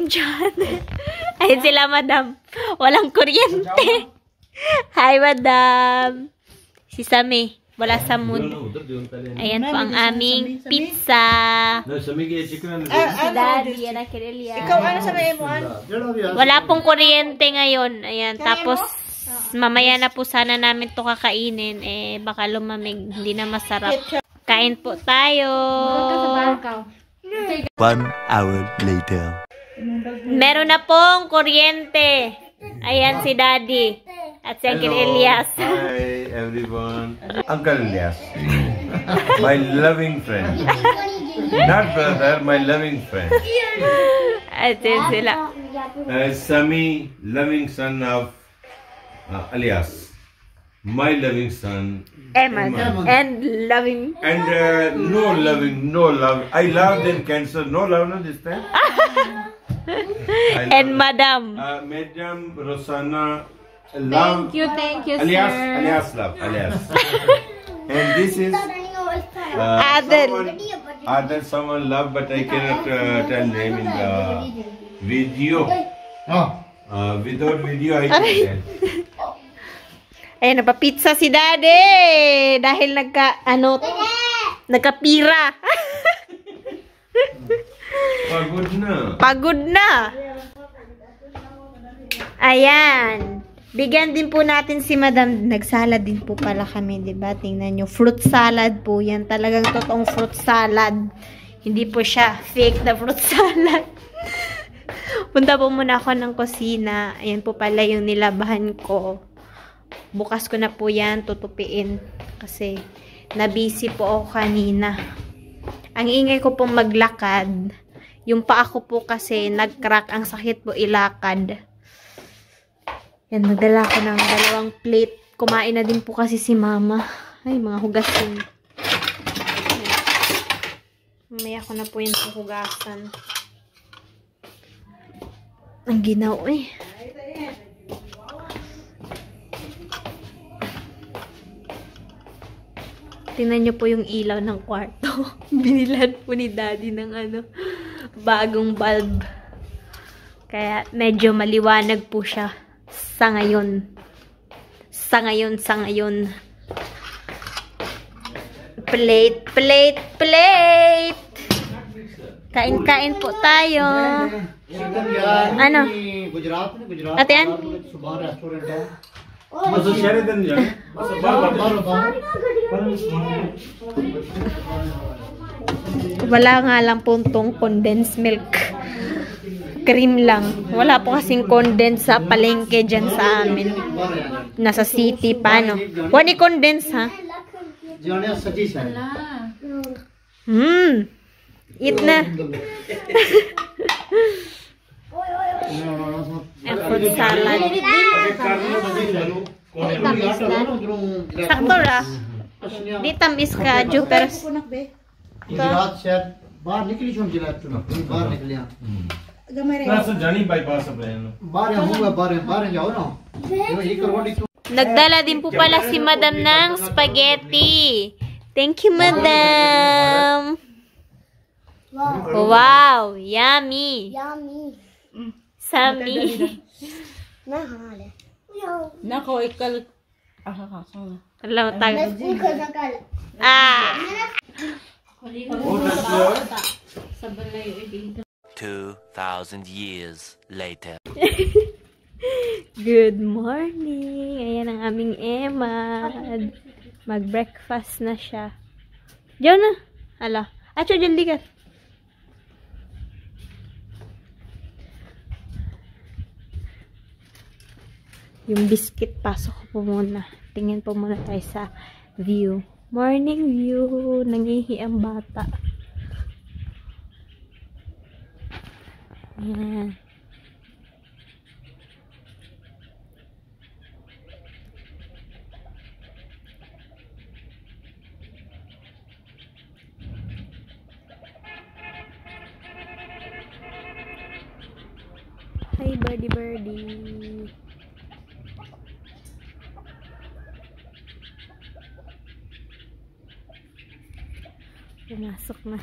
dyan. Ayun sila, madam. Walang kuryente. Hi, madam. Si Sami. Wala sa mood. Ayan po ang aming pizza. Si Daddy. Yan ang Kirelia. Ikaw, ano sa may emuan? Wala pong kuryente ngayon. Ayan. Tapos, mamaya na po sana namin to kakainin. Eh, baka lumamig. Hindi na masarap. Kain po tayo. 1 hour later. Meron na pong kuryente. Ayan si Daddy. At si Uncle Elias. Hi everyone. Uncle Elias. My loving friend. Not brother, my loving friend. At yun sila. Sami, loving son of Elias. My loving son. Emma. And loving. And no love. I love in cancer. No love, no this time. And Madam. Madam Rosanna. Love. Thank you, Elias, sir. Elias love, Elias. And this is Adel. Someone love, but I cannot tell name in the video. Without video, I can tell. Ayan, napapizza si Daddy. Dahil nagkapira. Pagod na. Pagod na. Ayan. Bigyan din po natin si Madam. Nagsalad din po pala kami, diba? Tingnan nyo. Fruit salad po yan. Talagang totoong fruit salad. Hindi po siya fake na fruit salad. Punta po muna ako ng kusina. Ayan po pala yung nilabahan ko. Bukas ko na po yan tutupiin. Kasi nabisi po ako kanina. Ang ingay ko pong maglakad. Yung paa ko po kasi nag-crack. Ang sakit po ilakad. Yan, nagdala ko ng 2 plate. Kumain na din po kasi si Mama. Ay, mga hugasin. Mamaya ko na po yung hugasan. Ang ginaw eh. Tingnan nyo po yung ilaw ng kwarto. Binilan po ni Daddy ng bagong bulb. Kaya medyo maliwanag po siya. Sa ngayon. Plate. Kain po tayo. Ano? Ate Ann? Wala nga lang po itong condensed milk. Cream lang. Wala po kasing condense sa palengke dyan sa amin. Nasa city pa, no? Wani condense, ha? Eat na. Fruit salad. Sakto ra. Di tamis ka, Jupiter. Nagdala din po pala si Madam ng spaghetti. Thank you, Madam. Wow, yummy. Sami. Nako, ikal. Alam tag. Ah. 2,000 years later. Good morning. Ayan ang aming Emad. Mag-breakfast na siya. Diyan na. Hala. Acho, dyan ligat. Yung biscuit, pasok ko po muna. Tingin po muna tayo sa view. Morning view. Nangihi ang bata. Ayan. Hi, birdie. Pumasok na.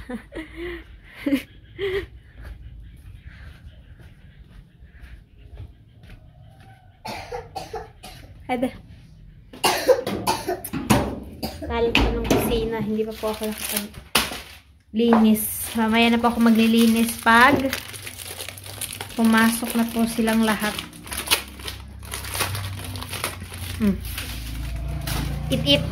Ada. Kalat pa ng kusina. Hindi pa po ako nakapag-linis. Mamaya na po ako maglilinis pag pumasok na po silang lahat. It.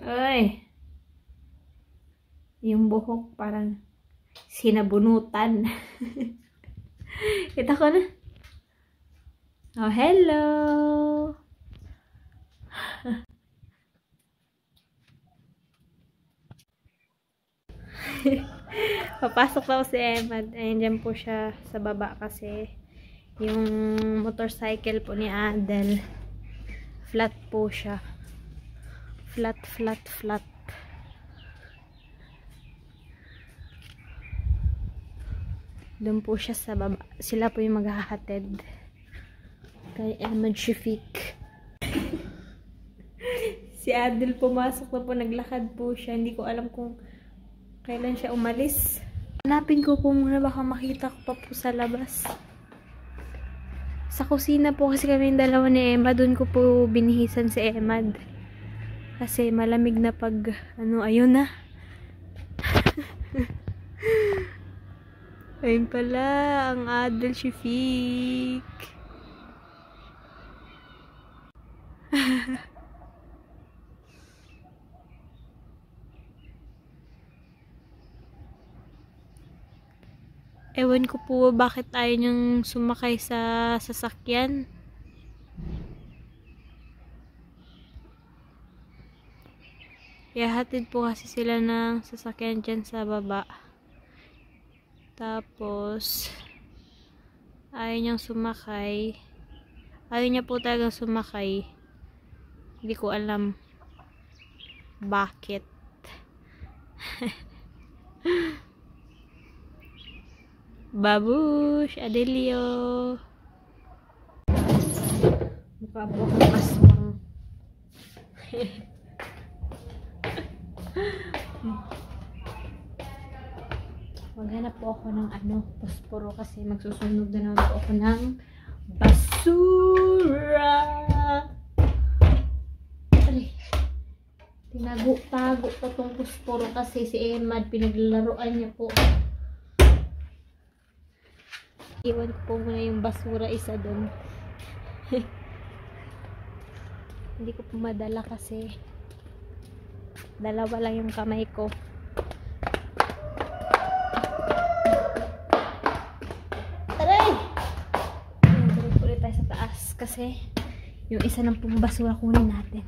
Ay. Yung buhok parang sinabunutan. Kita ko na. Oh, hello. Papasok daw si Emad. Ayun, dyan po siya sa baba kasi yung motorcycle po ni Adel flat po siya. Flat. Doon po siya sa baba. Sila po yung maghahatid kay Emad Shafik. Si Adel pumasok na po, naglakad po siya. Hindi ko alam kung kailan siya umalis. Hanapin ko kung baka makita ko pa po sa labas. Sa kusina po kasi kami yung dalawa ni Emad. Doon ko po binihisan si Emad. Kasi malamig na pag ayun na. Ayun pala ang Adel Shafik. Ewan ko po bakit ayaw niyang sumakay sa sasakyan. Ihahatid po kasi sila ng sasakyan dyan sa baba. Tapos, ayaw niyang sumakay. Ayaw niya po talagang sumakay. Hindi ko alam bakit. Babush, Adelio. Mukha po akong aswang. Maghanap po ako ng posporo kasi magsusunog na naman po ako ng basura. Aray. Tinago-tago po tong posporo kasi si Emad pinaglalaroan niya po. Iwan ko po muna yung basura isa doon. Hindi ko po madala kasi dalawa lang yung kamay ko. Aray! Balik ulit tayo sa taas kasi yung isa ng pong basura kunin natin.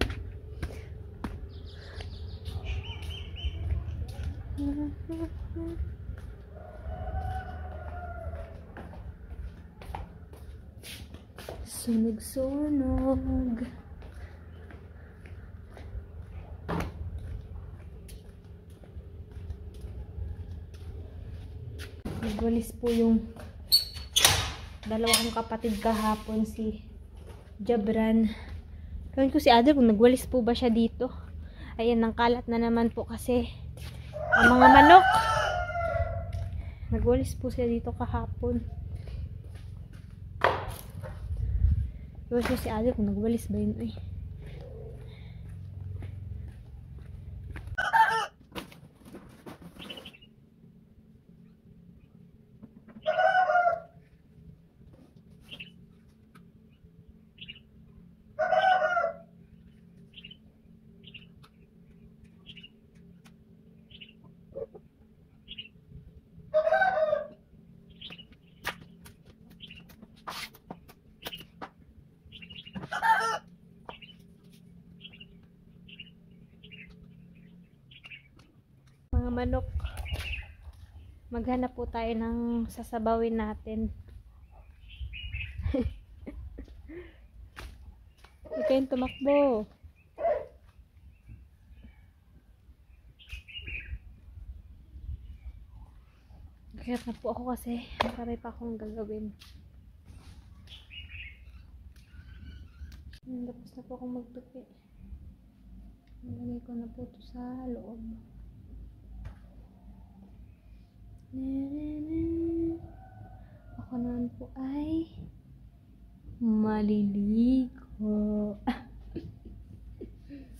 Sunog-sunog. Nagwalis po yung dalawang kapatid kahapon, si Jabran. Kawin ko si Adel kung nagwalis po ba siya dito. Ayan, nang kalat na naman po kasi ang mga manok. Nagwalis po siya dito kahapon. Kawin ko si Adel kung nagwalis ba yun eh. Mga manok, maghanap po tayo ng sasabawin natin. Huwag kayong tumakbo. Kaya na po ako kasi marami pa akong gagawin. Tapos na po akong magtupi. Nalagay ko na po ito sa loob. Ako naman po ay maliligo.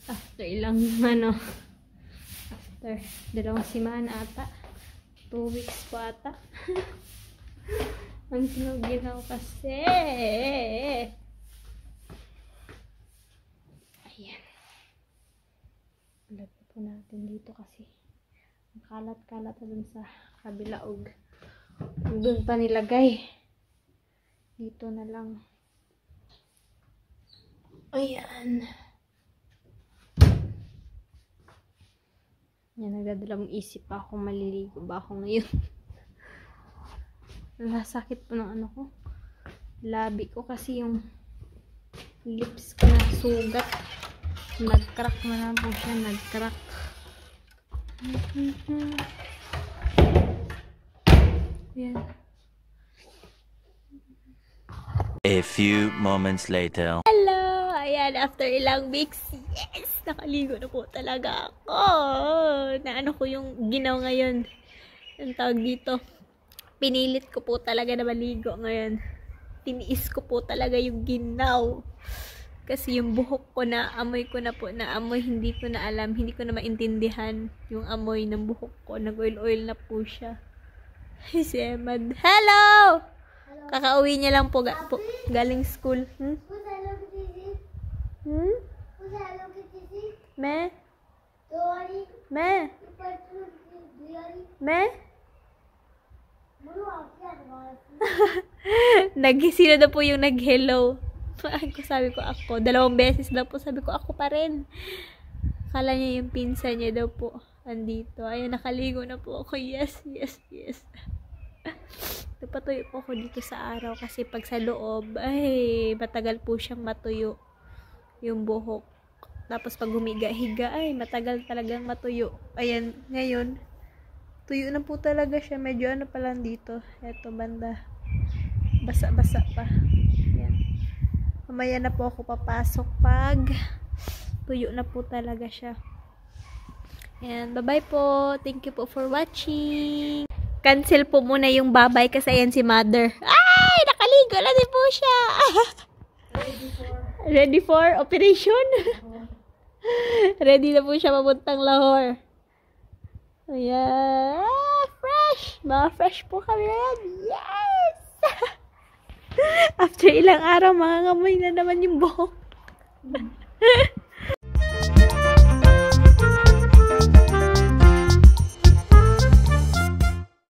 After ilang after 2 semana ata, 2 weeks po ata. Ang ginaw kasi. Ayan. Lagyan po natin dito kasi ang kalat-kalat na dun sa kabila og doon pa nilagay. Dito na lang. Ayan. Yan, nagdadalang isip pa ako, maliligo ba ako ngayon. Sakit po ng ko. Labi ko kasi yung lips ko na sugat. Nag-crack na lang po siya, nag-crack. Yan. A few moments later. Hello! Ayan, after ilang weeks, yes! Nakaligo na po talaga ako. Naano ko yung ginaw ngayon. Ang tawag dito. Pinilit ko po talaga na maligo ngayon. Tiniis ko po talaga yung ginaw. Kasi yung buhok ko na amoy ko na po na amoy, hindi ko na alam, hindi ko na maintindihan yung amoy ng buhok ko. Nag-oil-oil na po siya. Si Emad. Hello! Kakauwi niya lang po, galing school. Me? Me? Me? Sino na po yung nag-hello? Sabi ko ako. 2 beses daw po. Sabi ko ako pa rin. Akala niya yung pinsan niya daw po. Andito. Ayun, nakaligo na po ako. Yes, yes, yes. Napatuyo po ako dito sa araw. Kasi pag sa loob, ay, matagal po siyang matuyo. Yung buhok. Tapos pag humiga-higa, ay, matagal talagang matuyo. Ayan, ngayon, tuyo na po talaga siya. Medyo ano pa lang dito. Eto, banda. Basa-basa pa. Ayan. Mamaya na po ako papasok pag tuyo na po talaga siya. Ayan, bye-bye po. Thank you po for watching. Cancel po muna yung babay kasi ayan si mother. Ay! Nakaligo na din po siya. Ready for operation? Ready na po siya papuntang Lahore. Ayan. Fresh! Mga fresh po kami rin. Yes! After ilang araw, mangangamoy na naman yung buhok.